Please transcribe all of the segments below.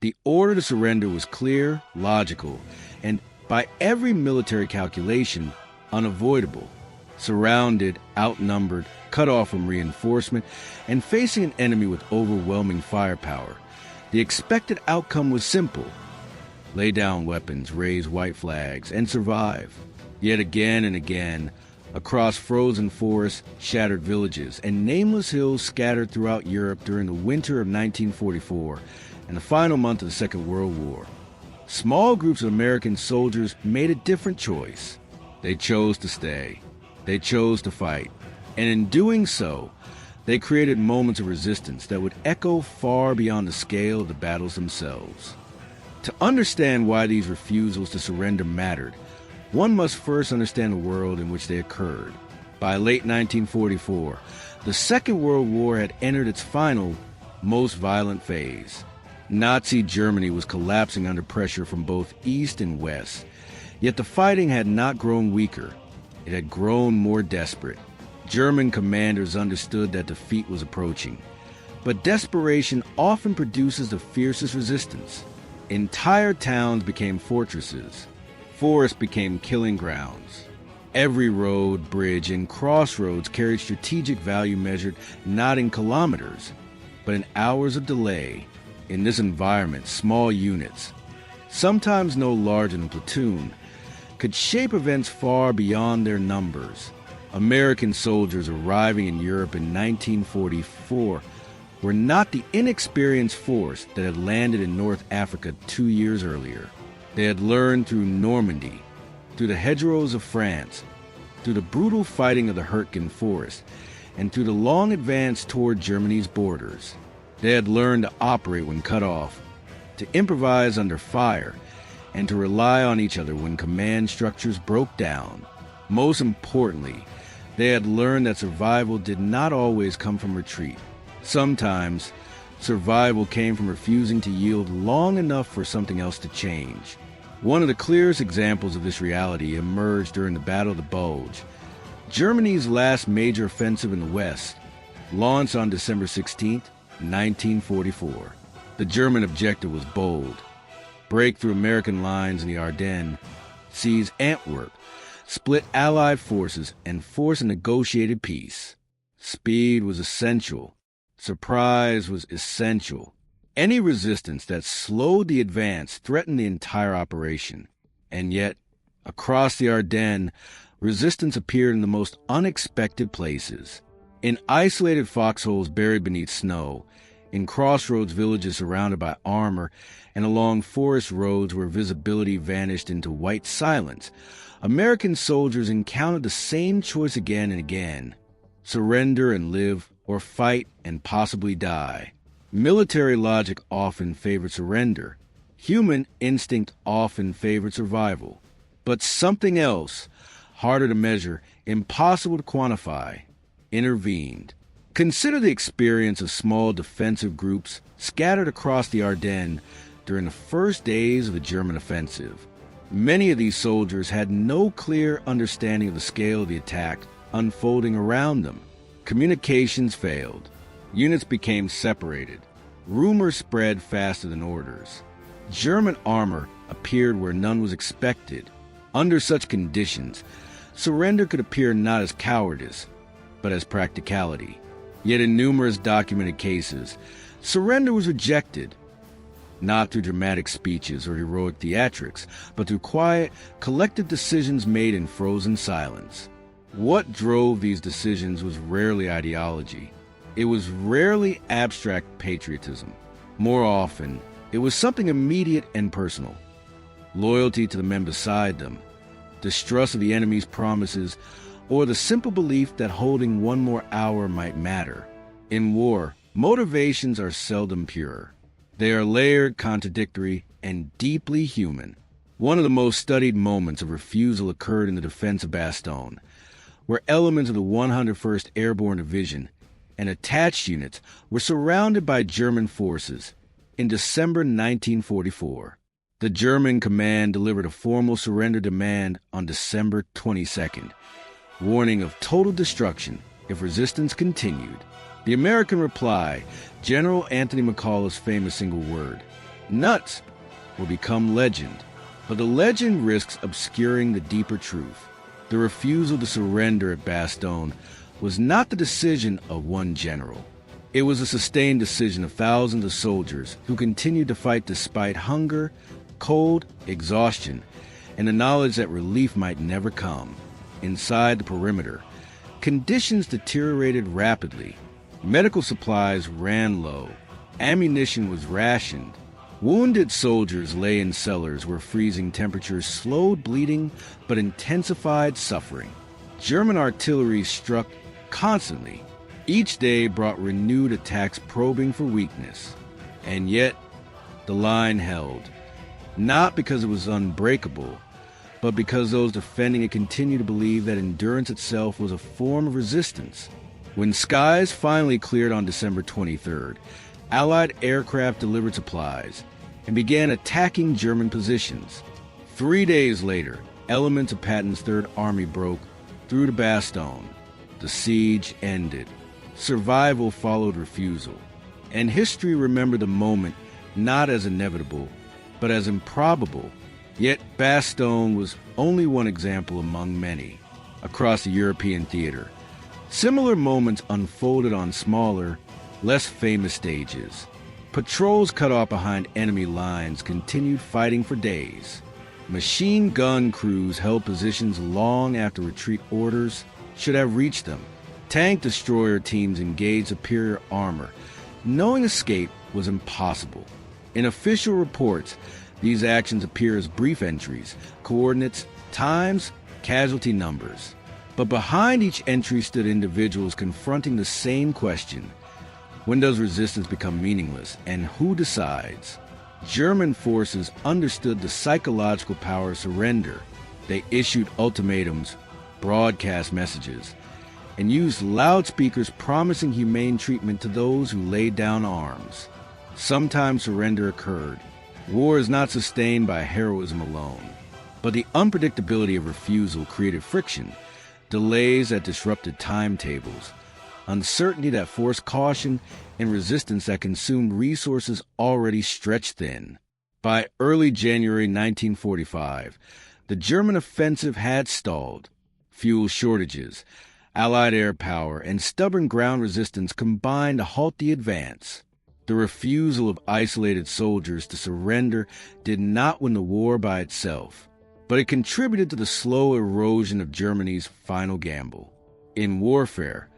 The order to surrender was clear, logical, and by every military calculation, unavoidable. Surrounded, outnumbered, cut off from reinforcement, and facing an enemy with overwhelming firepower, the expected outcome was simple. Lay down weapons, raise white flags, and survive. Yet again and again, across frozen forests, shattered villages, and nameless hills scattered throughout Europe during the winter of 1944 and the final month of the Second World War, small groups of American soldiers made a different choice. They chose to stay. They chose to fight. And in doing so, they created moments of resistance that would echo far beyond the scale of the battles themselves. To understand why these refusals to surrender mattered, one must first understand the world in which they occurred. By late 1944, the Second World War had entered its final, most violent phase. Nazi Germany was collapsing under pressure from both east and west, yet the fighting had not grown weaker. It had grown more desperate. German commanders understood that defeat was approaching, but desperation often produces the fiercest resistance. Entire towns became fortresses. Forests became killing grounds. Every road, bridge, and crossroads carried strategic value measured not in kilometers, but in hours of delay. In this environment, small units, sometimes no larger than a platoon, could shape events far beyond their numbers. American soldiers arriving in Europe in 1944 were not the inexperienced force that had landed in North Africa 2 years earlier. They had learned through Normandy, through the hedgerows of France, through the brutal fighting of the Hürtgen Forest, and through the long advance toward Germany's borders. They had learned to operate when cut off, to improvise under fire, and to rely on each other when command structures broke down. Most importantly, they had learned that survival did not always come from retreat. Sometimes, survival came from refusing to yield long enough for something else to change. One of the clearest examples of this reality emerged during the Battle of the Bulge, Germany's last major offensive in the West, launched on December 16, 1944. The German objective was bold: break through American lines in the Ardennes, seize Antwerp, split Allied forces, and force a negotiated peace. Speed was essential. Surprise was essential. Any resistance that slowed the advance threatened the entire operation. And yet, across the Ardennes, resistance appeared in the most unexpected places. In isolated foxholes buried beneath snow, in crossroads villages surrounded by armor, and along forest roads where visibility vanished into white silence, American soldiers encountered the same choice again and again: surrender and live, or fight and possibly die. Military logic often favored surrender. Human instinct often favored survival. But something else, harder to measure, impossible to quantify, intervened. Consider the experience of small defensive groups scattered across the Ardennes during the first days of the German offensive. Many of these soldiers had no clear understanding of the scale of the attack unfolding around them. Communications failed. Units became separated. Rumors spread faster than orders. German armor appeared where none was expected. Under such conditions, surrender could appear not as cowardice, but as practicality. Yet in numerous documented cases, surrender was rejected, not through dramatic speeches or heroic theatrics, but through quiet, collective decisions made in frozen silence. What drove these decisions was rarely ideology. It was rarely abstract patriotism. More often, it was something immediate and personal: loyalty to the men beside them, distrust of the enemy's promises, or the simple belief that holding one more hour might matter. In war, motivations are seldom pure. They are layered, contradictory, and deeply human. One of the most studied moments of refusal occurred in the defense of Bastogne, where elements of the 101st Airborne Division and attached units were surrounded by German forces in December 1944. The German command delivered a formal surrender demand on December 22nd, warning of total destruction if resistance continued. The American reply, General Anthony McCullough's famous single word: Nuts will become legend, but the legend risks obscuring the deeper truth. The refusal to surrender at Bastogne was not the decision of one general. It was a sustained decision of thousands of soldiers who continued to fight despite hunger, cold, exhaustion, and the knowledge that relief might never come. Inside the perimeter, conditions deteriorated rapidly. Medical supplies ran low. Ammunition was rationed. Wounded soldiers lay in cellars where freezing temperatures slowed bleeding but intensified suffering. German artillery struck constantly. Each day brought renewed attacks probing for weakness. And yet, the line held. Not because it was unbreakable, but because those defending it continued to believe that endurance itself was a form of resistance. When skies finally cleared on December 23rd, Allied aircraft delivered supplies and began attacking German positions. 3 days later, elements of Patton's Third Army broke through to Bastogne. The siege ended. Survival followed refusal. And history remembered the moment not as inevitable, but as improbable. Yet Bastogne was only one example among many across the European theater. Similar moments unfolded on smaller, less famous stages. Patrols cut off behind enemy lines continued fighting for days. Machine gun crews held positions long after retreat orders should have reached them. Tank destroyer teams engaged superior armor, knowing escape was impossible. In official reports, these actions appear as brief entries, coordinates, times, casualty numbers. But behind each entry stood individuals confronting the same question: when does resistance become meaningless, and who decides? German forces understood the psychological power of surrender. They issued ultimatums, broadcast messages, and used loudspeakers promising humane treatment to those who laid down arms. Sometimes surrender occurred. War is not sustained by heroism alone, but the unpredictability of refusal created friction, delays that disrupted timetables, uncertainty that forced caution, and resistance that consumed resources already stretched thin. By early January 1945, the German offensive had stalled. Fuel shortages, Allied air power, and stubborn ground resistance combined to halt the advance. The refusal of isolated soldiers to surrender did not win the war by itself, but it contributed to the slow erosion of Germany's final gamble. In warfare,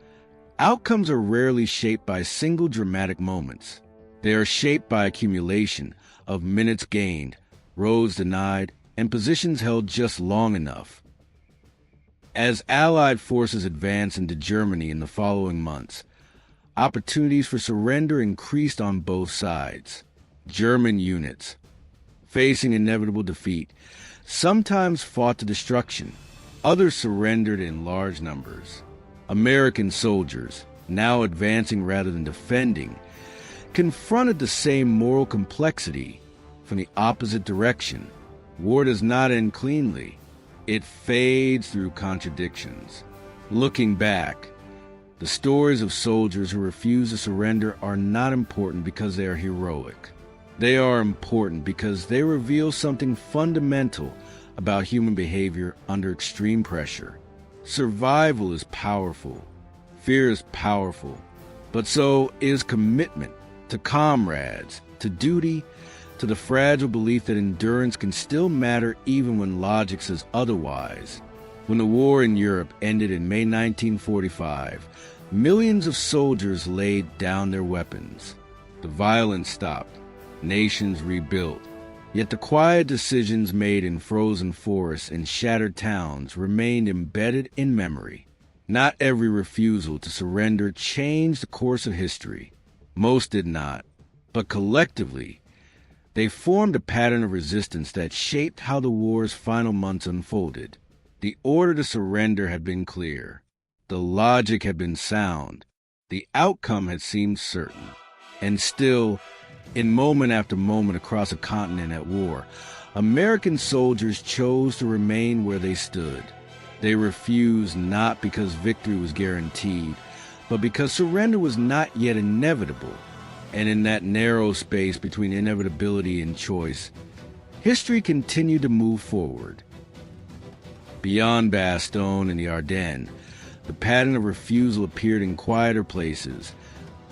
outcomes are rarely shaped by single dramatic moments. They are shaped by accumulation of minutes gained, roads denied, and positions held just long enough. As Allied forces advanced into Germany in the following months, opportunities for surrender increased on both sides. German units, facing inevitable defeat, sometimes fought to destruction. Others surrendered in large numbers. American soldiers, now advancing rather than defending, confronted the same moral complexity from the opposite direction. War does not end cleanly. It fades through contradictions. Looking back, the stories of soldiers who refuse to surrender are not important because they are heroic. They are important because they reveal something fundamental about human behavior under extreme pressure. Survival is powerful. Fear is powerful. But so is commitment to comrades, to duty, to the fragile belief that endurance can still matter even when logic says otherwise. When the war in Europe ended in May 1945, millions of soldiers laid down their weapons. The violence stopped. Nations rebuilt. Yet the quiet decisions made in frozen forests and shattered towns remained embedded in memory. Not every refusal to surrender changed the course of history. Most did not. But collectively, they formed a pattern of resistance that shaped how the war's final months unfolded. The order to surrender had been clear. The logic had been sound. The outcome had seemed certain. And still, in moment after moment across a continent at war, American soldiers chose to remain where they stood. They refused not because victory was guaranteed, but because surrender was not yet inevitable. And in that narrow space between inevitability and choice, history continued to move forward. Beyond Bastogne and the Ardennes, the pattern of refusal appeared in quieter places,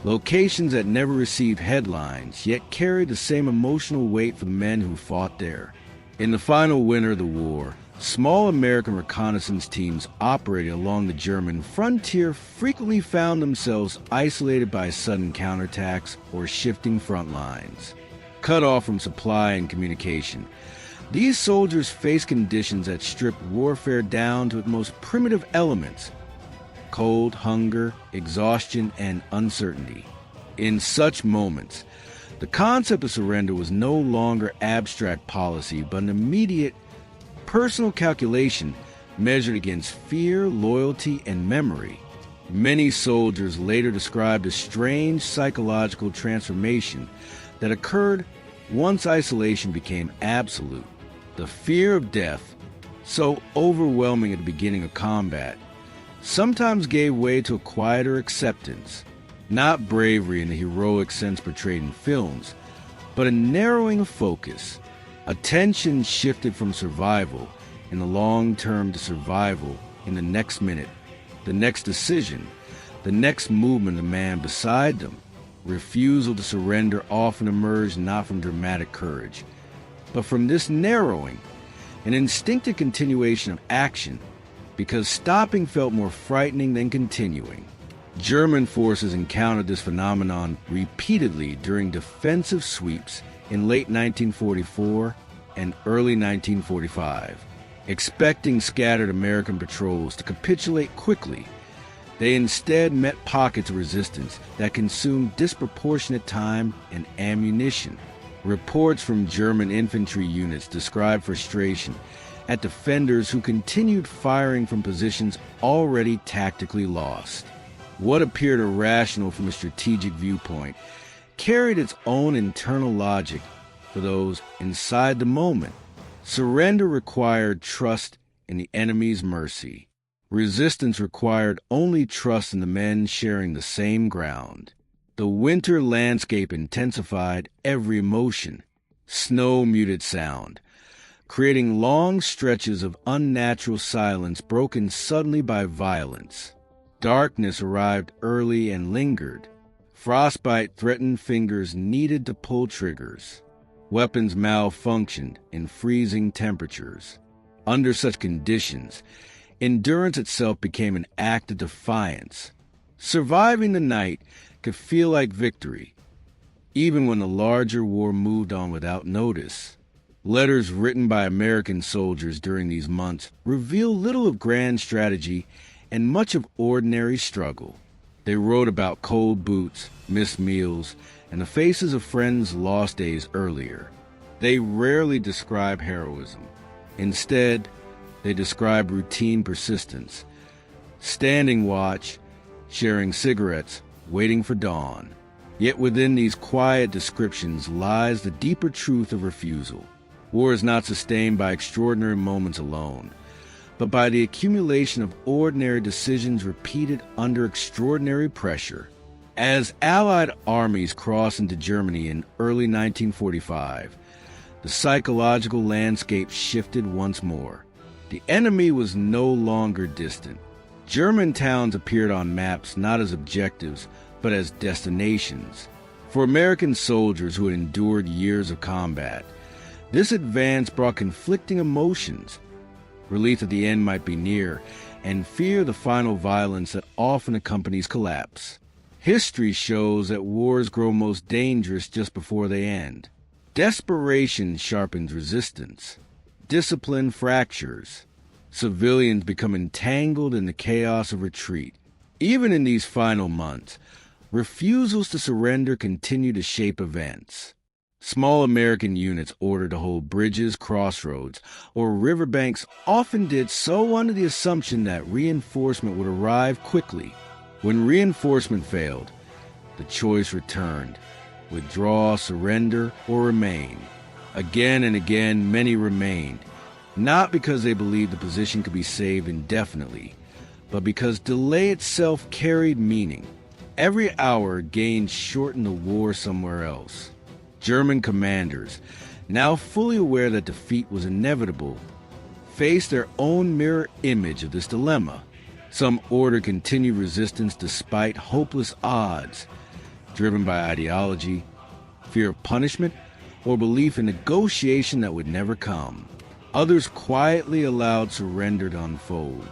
locations that never received headlines, yet carried the same emotional weight for the men who fought there. In the final winter of the war, small American reconnaissance teams operating along the German frontier frequently found themselves isolated by sudden counterattacks or shifting front lines. Cut off from supply and communication, these soldiers faced conditions that stripped warfare down to its most primitive elements: cold, hunger, exhaustion, and uncertainty. In such moments, the concept of surrender was no longer abstract policy, but an immediate, personal calculation measured against fear, loyalty, and memory. Many soldiers later described a strange psychological transformation that occurred once isolation became absolute. The fear of death, so overwhelming at the beginning of combat, sometimes gave way to a quieter acceptance, not bravery in the heroic sense portrayed in films, but a narrowing of focus. Attention shifted from survival in the long term to survival in the next minute, the next decision, the next movement of the man beside them. Refusal to surrender often emerged not from dramatic courage, but from this narrowing, an instinctive continuation of action, because stopping felt more frightening than continuing. German forces encountered this phenomenon repeatedly during defensive sweeps in late 1944 and early 1945. Expecting scattered American patrols to capitulate quickly, they instead met pockets of resistance that consumed disproportionate time and ammunition. Reports from German infantry units described frustration at defenders who continued firing from positions already tactically lost. What appeared irrational from a strategic viewpoint carried its own internal logic for those inside the moment. Surrender required trust in the enemy's mercy. Resistance required only trust in the men sharing the same ground. The winter landscape intensified every emotion. Snow muted sound, creating long stretches of unnatural silence broken suddenly by violence. Darkness arrived early and lingered. Frostbite threatened fingers needed to pull triggers. Weapons malfunctioned in freezing temperatures. Under such conditions, endurance itself became an act of defiance. Surviving the night could feel like victory, even when the larger war moved on without notice. Letters written by American soldiers during these months reveal little of grand strategy and much of ordinary struggle. They wrote about cold boots, missed meals, and the faces of friends lost days earlier. They rarely describe heroism. Instead, they describe routine persistence, standing watch, sharing cigarettes, waiting for dawn. Yet within these quiet descriptions lies the deeper truth of refusal. War is not sustained by extraordinary moments alone, but by the accumulation of ordinary decisions repeated under extraordinary pressure. As Allied armies crossed into Germany in early 1945, the psychological landscape shifted once more. The enemy was no longer distant. German towns appeared on maps not as objectives, but as destinations. For American soldiers who had endured years of combat, this advance brought conflicting emotions: relief that the end might be near, and fear of the final violence that often accompanies collapse. History shows that wars grow most dangerous just before they end. Desperation sharpens resistance. Discipline fractures. Civilians become entangled in the chaos of retreat. Even in these final months, refusals to surrender continue to shape events. Small American units ordered to hold bridges, crossroads, or riverbanks often did so under the assumption that reinforcement would arrive quickly. When reinforcement failed, the choice returned: withdraw, surrender, or remain. Again and again, many remained, not because they believed the position could be saved indefinitely, but because delay itself carried meaning. Every hour gained shortened the war somewhere else. German commanders, now fully aware that defeat was inevitable, faced their own mirror image of this dilemma. Some ordered continued resistance despite hopeless odds, driven by ideology, fear of punishment, or belief in negotiation that would never come. Others quietly allowed surrender to unfold.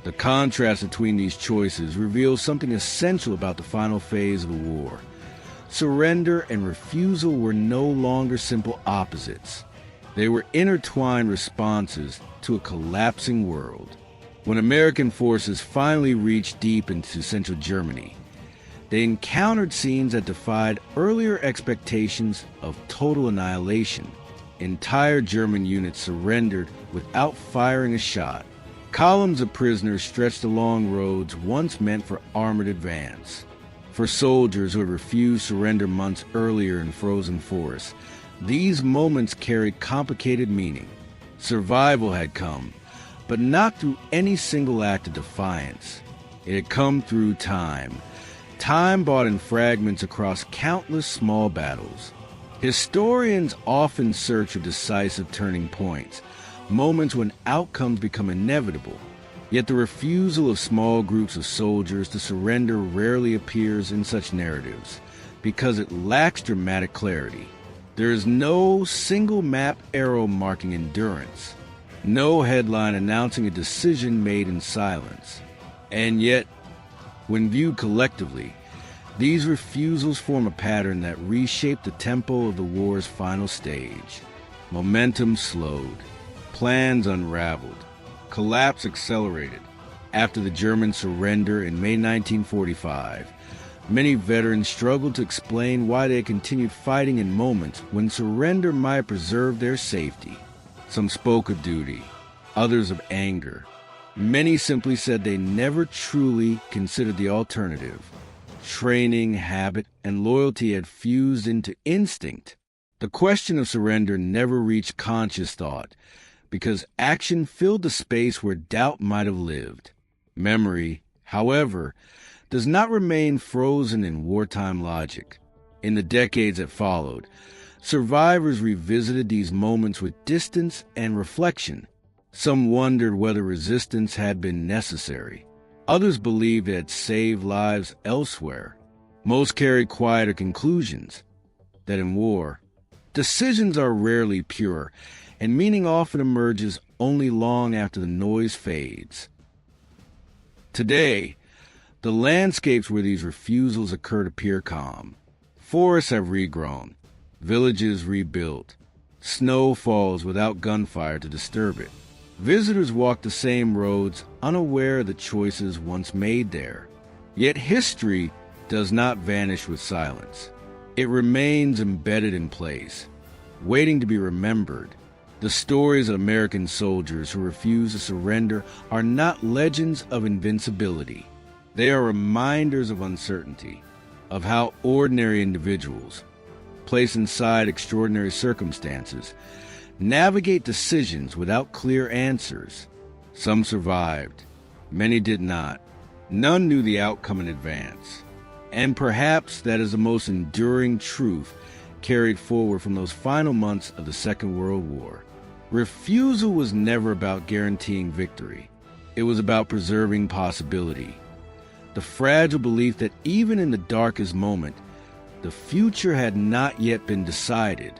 The contrast between these choices reveals something essential about the final phase of the war. Surrender and refusal were no longer simple opposites. They were intertwined responses to a collapsing world. When American forces finally reached deep into central Germany, they encountered scenes that defied earlier expectations of total annihilation. Entire German units surrendered without firing a shot. Columns of prisoners stretched along roads once meant for armored advance. For soldiers who had refused surrender months earlier in frozen forests, these moments carried complicated meaning. Survival had come, but not through any single act of defiance. It had come through time. Time bought in fragments across countless small battles. Historians often search for decisive turning points, moments when outcomes become inevitable. Yet the refusal of small groups of soldiers to surrender rarely appears in such narratives, because it lacks dramatic clarity. There is no single map arrow marking endurance, no headline announcing a decision made in silence. And yet, when viewed collectively, these refusals form a pattern that reshaped the tempo of the war's final stage. Momentum slowed, plans unraveled, collapse accelerated. After the German surrender in May 1945, many veterans struggled to explain why they continued fighting in moments when surrender might preserve their safety. Some spoke of duty, others of anger. Many simply said they never truly considered the alternative. Training, habit, and loyalty had fused into instinct. The question of surrender never reached conscious thought, because action filled the space where doubt might have lived. Memory, however, does not remain frozen in wartime logic. In the decades that followed, survivors revisited these moments with distance and reflection. Some wondered whether resistance had been necessary. Others believed it had saved lives elsewhere. Most carried quieter conclusions, that in war, decisions are rarely pure, and meaning often emerges only long after the noise fades. Today, the landscapes where these refusals occurred appear calm. Forests have regrown, villages rebuilt, snow falls without gunfire to disturb it. Visitors walk the same roads, unaware of the choices once made there. Yet history does not vanish with silence. It remains embedded in place, waiting to be remembered. The stories of American soldiers who refuse to surrender are not legends of invincibility. They are reminders of uncertainty, of how ordinary individuals, placed inside extraordinary circumstances, navigate decisions without clear answers. Some survived, many did not. None knew the outcome in advance. And perhaps that is the most enduring truth carried forward from those final months of the Second World War. Refusal was never about guaranteeing victory. It was about preserving possibility. The fragile belief that even in the darkest moment, the future had not yet been decided.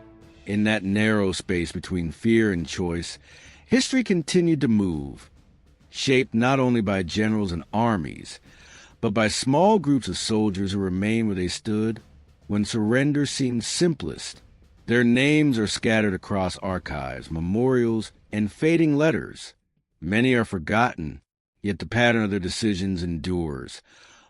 In that narrow space between fear and choice, history continued to move, shaped not only by generals and armies, but by small groups of soldiers who remained where they stood when surrender seemed simplest. Their names are scattered across archives, memorials, and fading letters. Many are forgotten, yet the pattern of their decisions endures,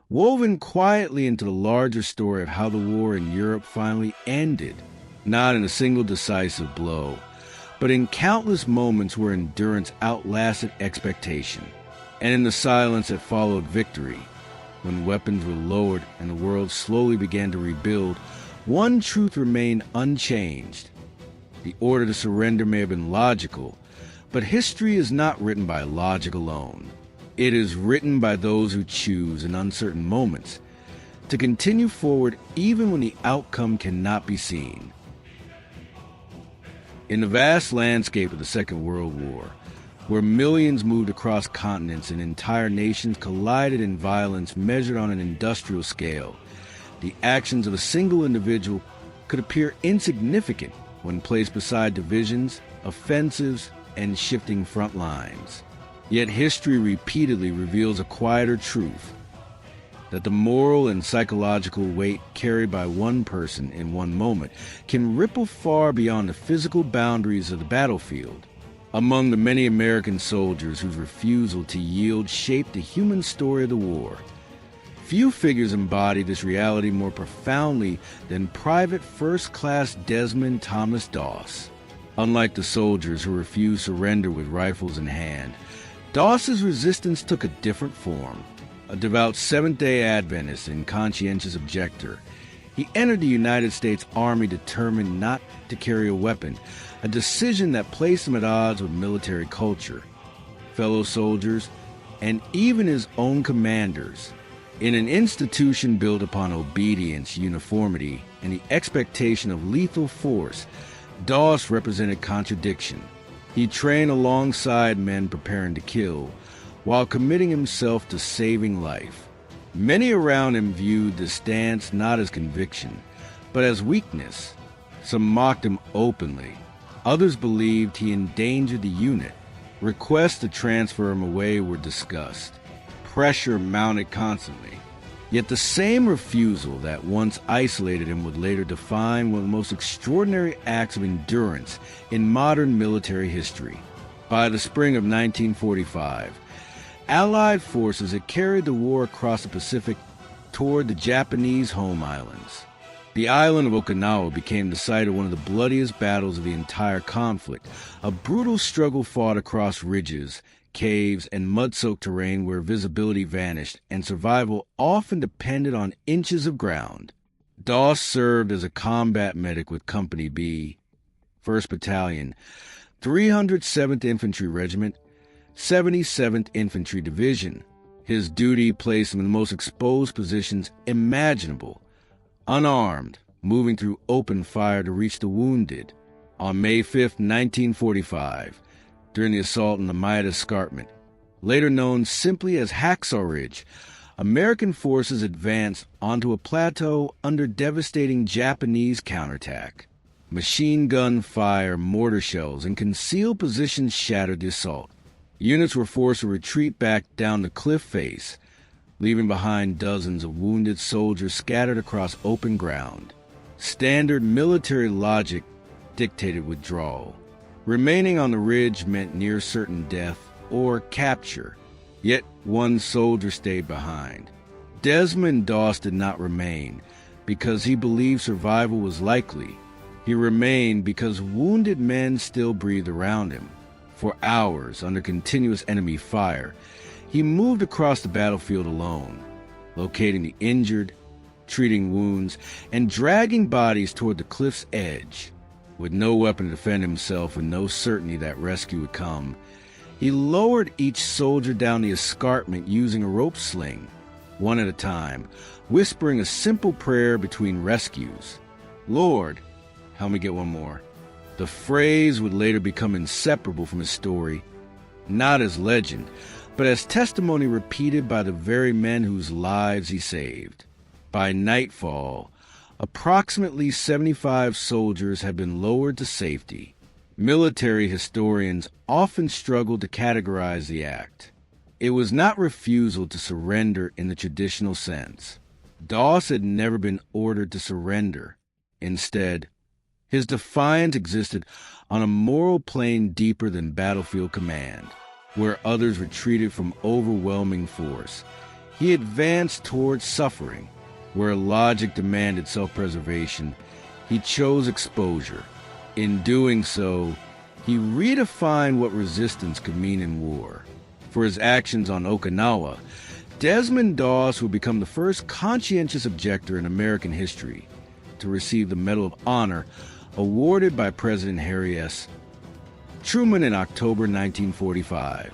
woven quietly into the larger story of how the war in Europe finally ended. Not in a single decisive blow, but in countless moments where endurance outlasted expectation. And in the silence that followed victory, when weapons were lowered and the world slowly began to rebuild, one truth remained unchanged. The order to surrender may have been logical, but history is not written by logic alone. It is written by those who choose in uncertain moments to continue forward even when the outcome cannot be seen. In the vast landscape of the Second World War, where millions moved across continents and entire nations collided in violence measured on an industrial scale, the actions of a single individual could appear insignificant when placed beside divisions, offensives, and shifting front lines. Yet history repeatedly reveals a quieter truth, that the moral and psychological weight carried by one person in one moment can ripple far beyond the physical boundaries of the battlefield. Among the many American soldiers whose refusal to yield shaped the human story of the war, few figures embody this reality more profoundly than Private First Class Desmond Thomas Doss. Unlike the soldiers who refused surrender with rifles in hand, Doss's resistance took a different form. A devout Seventh-day Adventist and conscientious objector, he entered the United States Army determined not to carry a weapon, a decision that placed him at odds with military culture, fellow soldiers, and even his own commanders. In an institution built upon obedience, uniformity, and the expectation of lethal force, Doss represented contradiction. He trained alongside men preparing to kill, while committing himself to saving life. Many around him viewed this stance not as conviction, but as weakness. Some mocked him openly. Others believed he endangered the unit. Requests to transfer him away were discussed. Pressure mounted constantly. Yet the same refusal that once isolated him would later define one of the most extraordinary acts of endurance in modern military history. By the spring of 1945, Allied forces had carried the war across the Pacific toward the Japanese home islands. The island of Okinawa became the site of one of the bloodiest battles of the entire conflict, a brutal struggle fought across ridges, caves, and mud-soaked terrain where visibility vanished and survival often depended on inches of ground. Doss served as a combat medic with Company B, 1st Battalion, 307th Infantry Regiment, 77th Infantry Division. His duty placed him in the most exposed positions imaginable, unarmed, moving through open fire to reach the wounded. On May 5, 1945, during the assault on the Maida Escarpment, later known simply as Hacksaw Ridge, American forces advanced onto a plateau under devastating Japanese counterattack. Machine gun fire, mortar shells, and concealed positions shattered the assault. Units were forced to retreat back down the cliff face, leaving behind dozens of wounded soldiers scattered across open ground. Standard military logic dictated withdrawal. Remaining on the ridge meant near certain death or capture, yet one soldier stayed behind. Desmond Doss did not remain because he believed survival was likely. He remained because wounded men still breathed around him. For hours, under continuous enemy fire, he moved across the battlefield alone, locating the injured, treating wounds, and dragging bodies toward the cliff's edge. With no weapon to defend himself and no certainty that rescue would come, he lowered each soldier down the escarpment using a rope sling, one at a time, whispering a simple prayer between rescues. "Lord, help me get one more." The phrase would later become inseparable from his story, not as legend, but as testimony repeated by the very men whose lives he saved. By nightfall, approximately 75 soldiers had been lowered to safety. Military historians often struggle to categorize the act. It was not refusal to surrender in the traditional sense. Doss had never been ordered to surrender. Instead, his defiance existed on a moral plane deeper than battlefield command, where others retreated from overwhelming force. He advanced towards suffering, where logic demanded self-preservation. He chose exposure. In doing so, he redefined what resistance could mean in war. For his actions on Okinawa, Desmond Doss would become the first conscientious objector in American history to receive the Medal of Honor awarded by President Harry S. Truman in October 1945.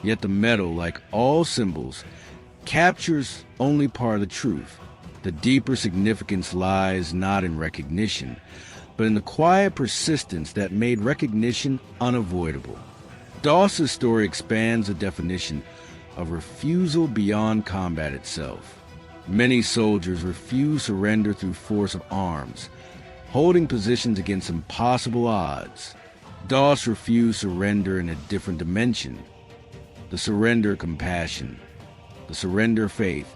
Yet the medal, like all symbols, captures only part of the truth. The deeper significance lies not in recognition, but in the quiet persistence that made recognition unavoidable. Doss's story expands the definition of refusal beyond combat itself. Many soldiers refuse surrender through force of arms, holding positions against impossible odds. Doss refused surrender in a different dimension. The surrender compassion, the surrender faith,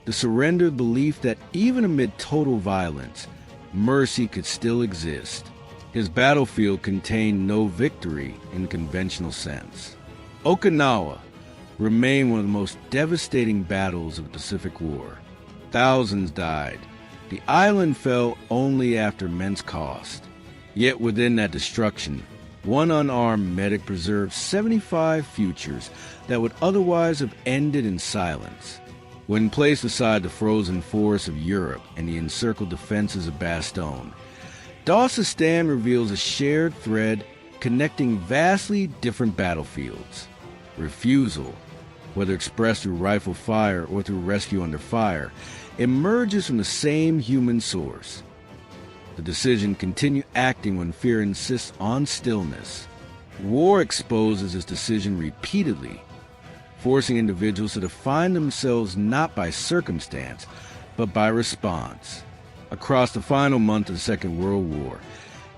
the surrender belief that even amid total violence, mercy could still exist. His battlefield contained no victory in the conventional sense. Okinawa remained one of the most devastating battles of the Pacific War. Thousands died. The island fell only after immense cost. Yet within that destruction, one unarmed medic preserved 75 futures that would otherwise have ended in silence. When placed beside the frozen forests of Europe and the encircled defenses of Bastogne, Doss's stand reveals a shared thread connecting vastly different battlefields. Refusal, whether expressed through rifle fire or through rescue under fire, emerges from the same human source. The decision to continue acting when fear insists on stillness. War exposes this decision repeatedly, forcing individuals to define themselves not by circumstance, but by response. Across the final month of the Second World War,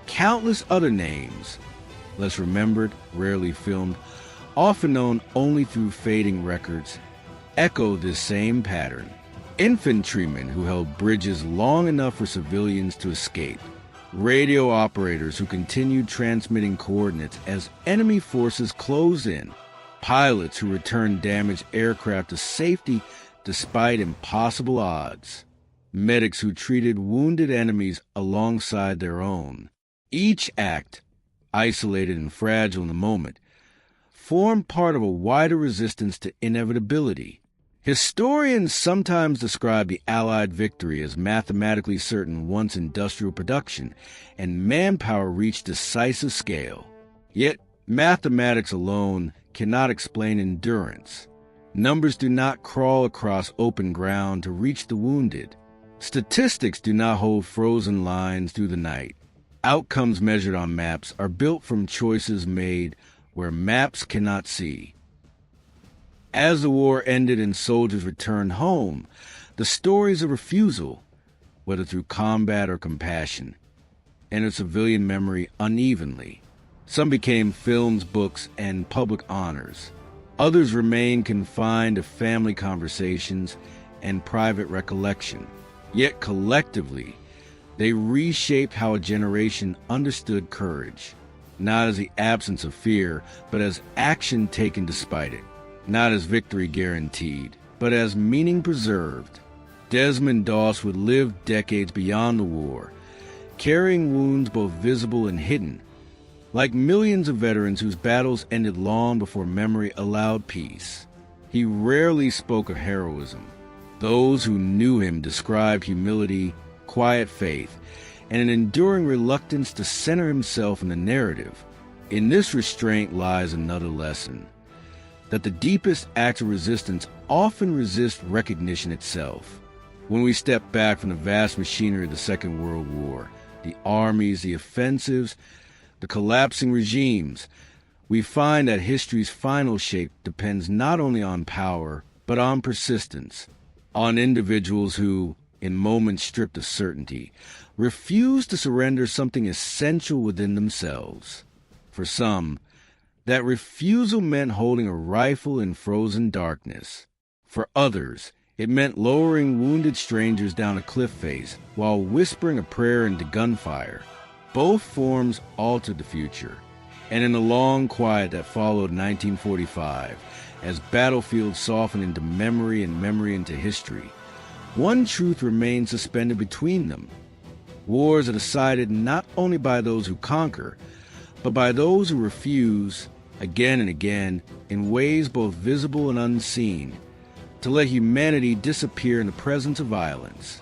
countless other names, less remembered, rarely filmed, often known only through fading records, echo this same pattern. Infantrymen who held bridges long enough for civilians to escape. Radio operators who continued transmitting coordinates as enemy forces closed in. Pilots who returned damaged aircraft to safety despite impossible odds. Medics who treated wounded enemies alongside their own. Each act, isolated and fragile in the moment, formed part of a wider resistance to inevitability. Historians sometimes describe the Allied victory as mathematically certain once industrial production and manpower reached decisive scale. Yet, mathematics alone cannot explain endurance. Numbers do not crawl across open ground to reach the wounded. Statistics do not hold frozen lines through the night. Outcomes measured on maps are built from choices made where maps cannot see. As the war ended and soldiers returned home, the stories of refusal, whether through combat or compassion, entered civilian memory unevenly. Some became films, books, and public honors. Others remained confined to family conversations and private recollection. Yet collectively, they reshaped how a generation understood courage, not as the absence of fear, but as action taken despite it. Not as victory guaranteed, but as meaning preserved. Desmond Doss would live decades beyond the war, carrying wounds both visible and hidden, like millions of veterans whose battles ended long before memory allowed peace. He rarely spoke of heroism. Those who knew him described humility, quiet faith, and an enduring reluctance to center himself in the narrative. In this restraint lies another lesson, that the deepest acts of resistance often resist recognition itself. When we step back from the vast machinery of the Second World War, the armies, the offensives, the collapsing regimes, we find that history's final shape depends not only on power, but on persistence, on individuals who, in moments stripped of certainty, refuse to surrender something essential within themselves. For some, that refusal meant holding a rifle in frozen darkness. For others, it meant lowering wounded strangers down a cliff face while whispering a prayer into gunfire. Both forms altered the future, and in the long quiet that followed 1945, as battlefields softened into memory and memory into history, one truth remained suspended between them. Wars are decided not only by those who conquer, but by those who refuse, again and again, in ways both visible and unseen, to let humanity disappear in the presence of violence.